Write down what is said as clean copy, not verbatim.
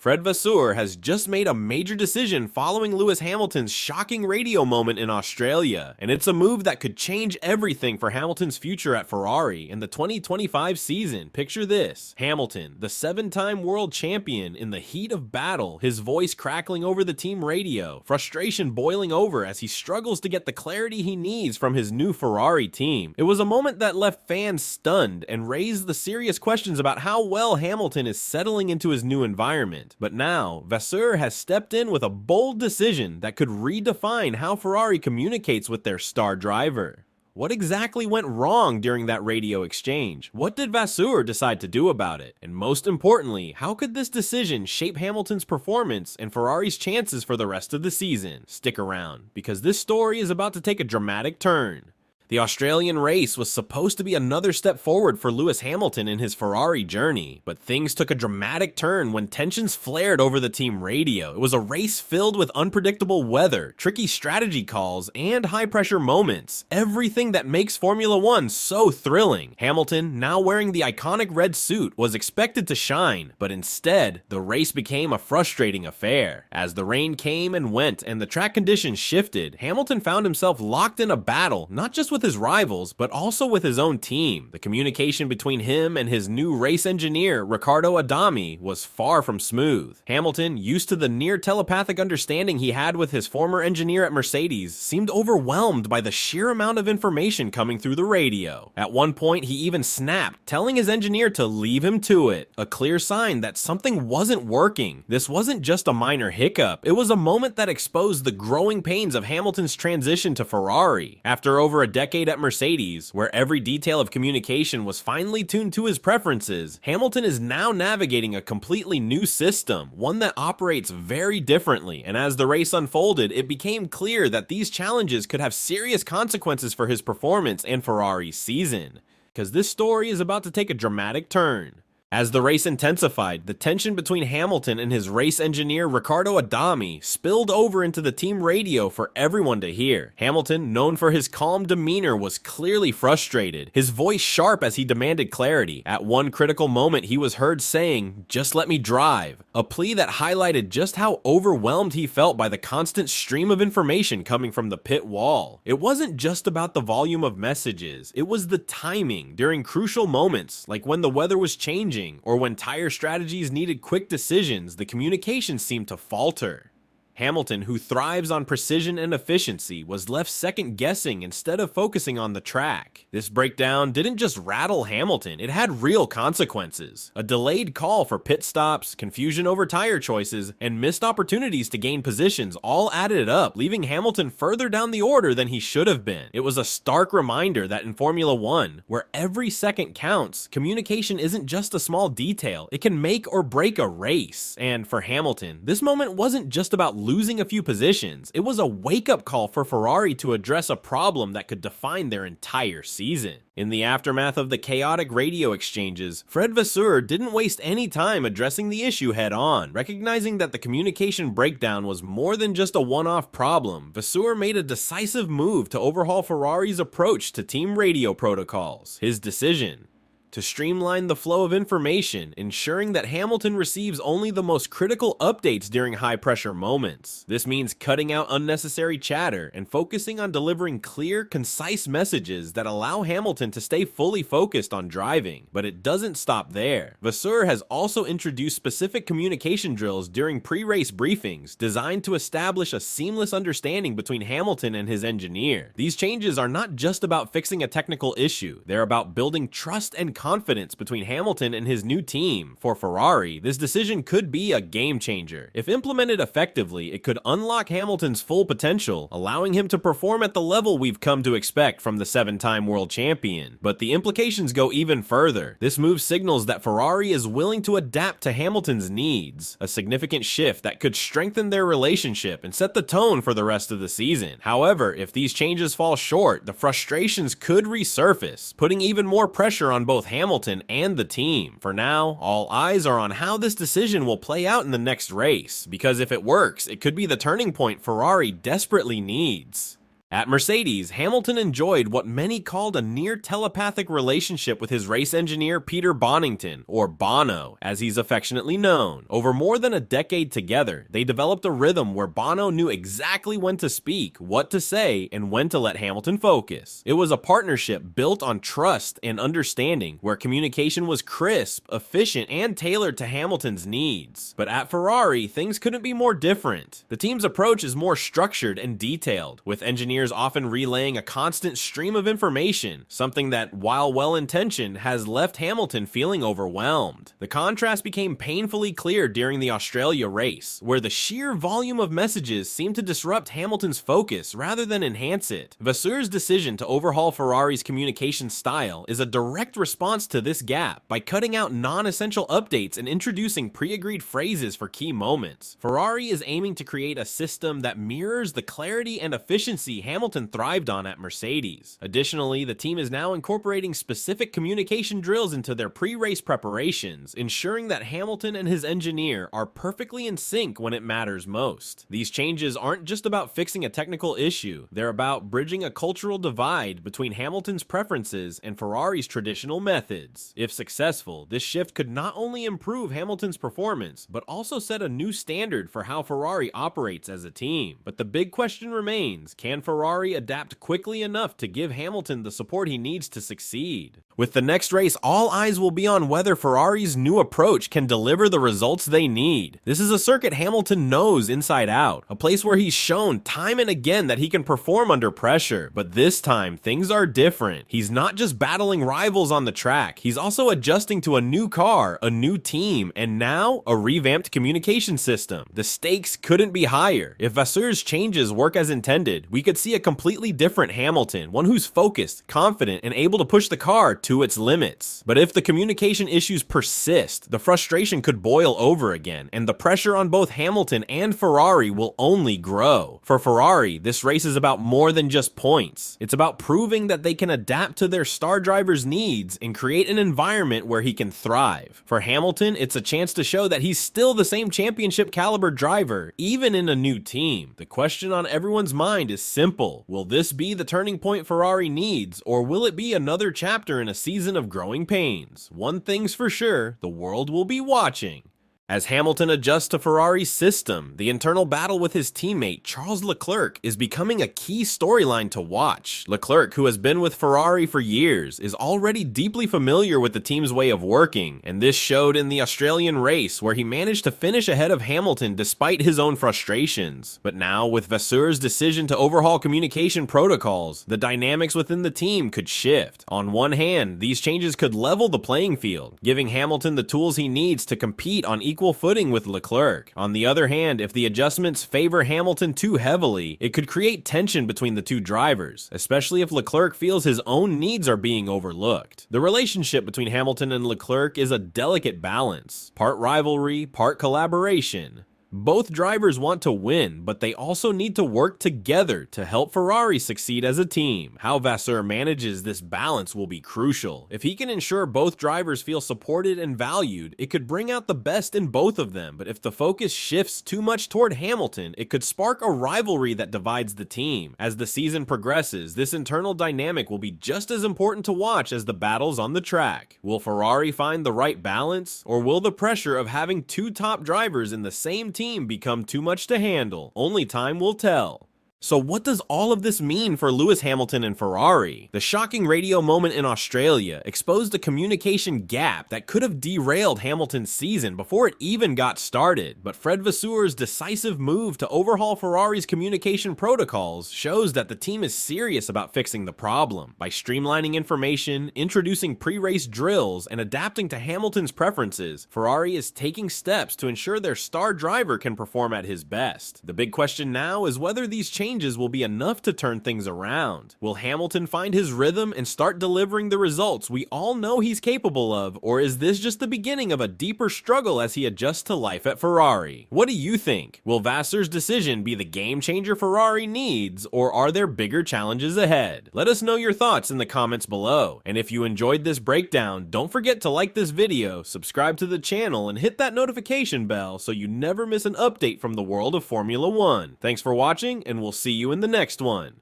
Fred Vasseur has just made a major decision following Lewis Hamilton's shocking radio moment in Australia, and it's a move that could change everything for Hamilton's future at Ferrari in the 2025 season. Picture this: Hamilton, the 7-time world champion, in the heat of battle, his voice crackling over the team radio, frustration boiling over as he struggles to get the clarity he needs from his new Ferrari team. It was a moment that left fans stunned and raised the serious questions about how well Hamilton is settling into his new environment. But now, Vasseur has stepped in with a bold decision that could redefine how Ferrari communicates with their star driver. What exactly went wrong during that radio exchange? What did Vasseur decide to do about it? And most importantly, how could this decision shape Hamilton's performance and Ferrari's chances for the rest of the season? Stick around, because this story is about to take a dramatic turn. The Australian race was supposed to be another step forward for Lewis Hamilton in his Ferrari journey, but things took a dramatic turn when tensions flared over the team radio. It was a race filled with unpredictable weather, tricky strategy calls, and high-pressure moments. Everything that makes Formula One so thrilling. Hamilton, now wearing the iconic red suit, was expected to shine, but instead, the race became a frustrating affair. As the rain came and went and the track conditions shifted, Hamilton found himself locked in a battle, not just with his rivals, but also with his own team. The communication between him and his new race engineer, Riccardo Adami, was far from smooth. Hamilton, used to the near telepathic understanding he had with his former engineer at Mercedes, seemed overwhelmed by the sheer amount of information coming through the radio. At one point, he even snapped, telling his engineer to leave him to it, a clear sign that something wasn't working. This wasn't just a minor hiccup, it was a moment that exposed the growing pains of Hamilton's transition to Ferrari. After over a decade at Mercedes, where every detail of communication was finely tuned to his preferences, Hamilton is now navigating a completely new system, one that operates very differently, and as the race unfolded, it became clear that these challenges could have serious consequences for his performance and Ferrari's season. Because this story is about to take a dramatic turn. As the race intensified, the tension between Hamilton and his race engineer Riccardo Adami spilled over into the team radio for everyone to hear. Hamilton, known for his calm demeanor, was clearly frustrated, his voice sharp as he demanded clarity. At one critical moment, he was heard saying, "Just let me drive," a plea that highlighted just how overwhelmed he felt by the constant stream of information coming from the pit wall. It wasn't just about the volume of messages, it was the timing during crucial moments, like when the weather was changing, or when tire strategies needed quick decisions. The communication seemed to falter. Hamilton, who thrives on precision and efficiency, was left second-guessing instead of focusing on the track. This breakdown didn't just rattle Hamilton, it had real consequences. A delayed call for pit stops, confusion over tire choices, and missed opportunities to gain positions all added up, leaving Hamilton further down the order than he should have been. It was a stark reminder that in Formula One, where every second counts, communication isn't just a small detail, it can make or break a race. And for Hamilton, this moment wasn't just about losing a few positions, it was a wake-up call for Ferrari to address a problem that could define their entire season. In the aftermath of the chaotic radio exchanges, Fred Vasseur didn't waste any time addressing the issue head-on. Recognizing that the communication breakdown was more than just a one-off problem, Vasseur made a decisive move to overhaul Ferrari's approach to team radio protocols. His decision: to streamline the flow of information, ensuring that Hamilton receives only the most critical updates during high-pressure moments. This means cutting out unnecessary chatter and focusing on delivering clear, concise messages that allow Hamilton to stay fully focused on driving. But it doesn't stop there. Vasseur has also introduced specific communication drills during pre-race briefings, designed to establish a seamless understanding between Hamilton and his engineer. These changes are not just about fixing a technical issue, they're about building trust and confidence between Hamilton and his new team. For Ferrari, this decision could be a game changer. If implemented effectively, it could unlock Hamilton's full potential, allowing him to perform at the level we've come to expect from the 7-time world champion. But the implications go even further. This move signals that Ferrari is willing to adapt to Hamilton's needs, a significant shift that could strengthen their relationship and set the tone for the rest of the season. However, if these changes fall short, the frustrations could resurface, putting even more pressure on both Hamilton and the team. For now, all eyes are on how this decision will play out in the next race, because if it works, it could be the turning point Ferrari desperately needs. At Mercedes, Hamilton enjoyed what many called a near telepathic relationship with his race engineer Peter Bonington, or Bono, as he's affectionately known. Over more than a decade together, they developed a rhythm where Bono knew exactly when to speak, what to say, and when to let Hamilton focus. It was a partnership built on trust and understanding, where communication was crisp, efficient, and tailored to Hamilton's needs. But at Ferrari, things couldn't be more different. The team's approach is more structured and detailed, with engineers often relaying a constant stream of information, something that, while well-intentioned, has left Hamilton feeling overwhelmed. The contrast became painfully clear during the Australia race, where the sheer volume of messages seemed to disrupt Hamilton's focus rather than enhance it. Vasseur's decision to overhaul Ferrari's communication style is a direct response to this gap by cutting out non-essential updates and introducing pre-agreed phrases for key moments. Ferrari is aiming to create a system that mirrors the clarity and efficiency Hamilton thrived on at Mercedes. Additionally, the team is now incorporating specific communication drills into their pre-race preparations, ensuring that Hamilton and his engineer are perfectly in sync when it matters most. These changes aren't just about fixing a technical issue, they're about bridging a cultural divide between Hamilton's preferences and Ferrari's traditional methods. If successful, this shift could not only improve Hamilton's performance, but also set a new standard for how Ferrari operates as a team. But the big question remains, can Ferrari adapt quickly enough to give Hamilton the support he needs to succeed? With the next race, all eyes will be on whether Ferrari's new approach can deliver the results they need. This is a circuit Hamilton knows inside out, a place where he's shown time and again that he can perform under pressure. But this time, things are different. He's not just battling rivals on the track, he's also adjusting to a new car, a new team, and now a revamped communication system. The stakes couldn't be higher. If Vasseur's changes work as intended, we could see a completely different Hamilton, one who's focused, confident, and able to push the car to its limits. But if the communication issues persist, the frustration could boil over again, and the pressure on both Hamilton and Ferrari will only grow. For Ferrari, this race is about more than just points. It's about proving that they can adapt to their star driver's needs and create an environment where he can thrive. For Hamilton, it's a chance to show that he's still the same championship caliber driver, even in a new team. The question on everyone's mind is simple. Will this be the turning point Ferrari needs, or will it be another chapter in a season of growing pains? One thing's for sure, the world will be watching. As Hamilton adjusts to Ferrari's system, the internal battle with his teammate Charles Leclerc is becoming a key storyline to watch. Leclerc, who has been with Ferrari for years, is already deeply familiar with the team's way of working, and this showed in the Australian race where he managed to finish ahead of Hamilton despite his own frustrations. But now, with Vasseur's decision to overhaul communication protocols, the dynamics within the team could shift. On one hand, these changes could level the playing field, giving Hamilton the tools he needs to compete on equal footing with Leclerc. On the other hand, if the adjustments favor Hamilton too heavily, it could create tension between the two drivers, especially if Leclerc feels his own needs are being overlooked. The relationship between Hamilton and Leclerc is a delicate balance, part rivalry, part collaboration. Both drivers want to win, but they also need to work together to help Ferrari succeed as a team. How Vasseur manages this balance will be crucial. If he can ensure both drivers feel supported and valued, it could bring out the best in both of them. But if the focus shifts too much toward Hamilton, it could spark a rivalry that divides the team. As the season progresses, this internal dynamic will be just as important to watch as the battles on the track. Will Ferrari find the right balance, or will the pressure of having two top drivers in the same team become too much to handle? Only time will tell. So what does all of this mean for Lewis Hamilton and Ferrari? The shocking radio moment in Australia exposed a communication gap that could have derailed Hamilton's season before it even got started. But Fred Vasseur's decisive move to overhaul Ferrari's communication protocols shows that the team is serious about fixing the problem. By streamlining information, introducing pre-race drills, and adapting to Hamilton's preferences, Ferrari is taking steps to ensure their star driver can perform at his best. The big question now is whether these changes will be enough to turn things around. Will Hamilton find his rhythm and start delivering the results we all know he's capable of, or is this just the beginning of a deeper struggle as he adjusts to life at Ferrari? What do you think? Will Vasseur's decision be the game changer Ferrari needs, or are there bigger challenges ahead? Let us know your thoughts in the comments below. And if you enjoyed this breakdown, don't forget to like this video, subscribe to the channel, and hit that notification bell so you never miss an update from the world of Formula 1. Thanks for watching, and we'll see you in the next one.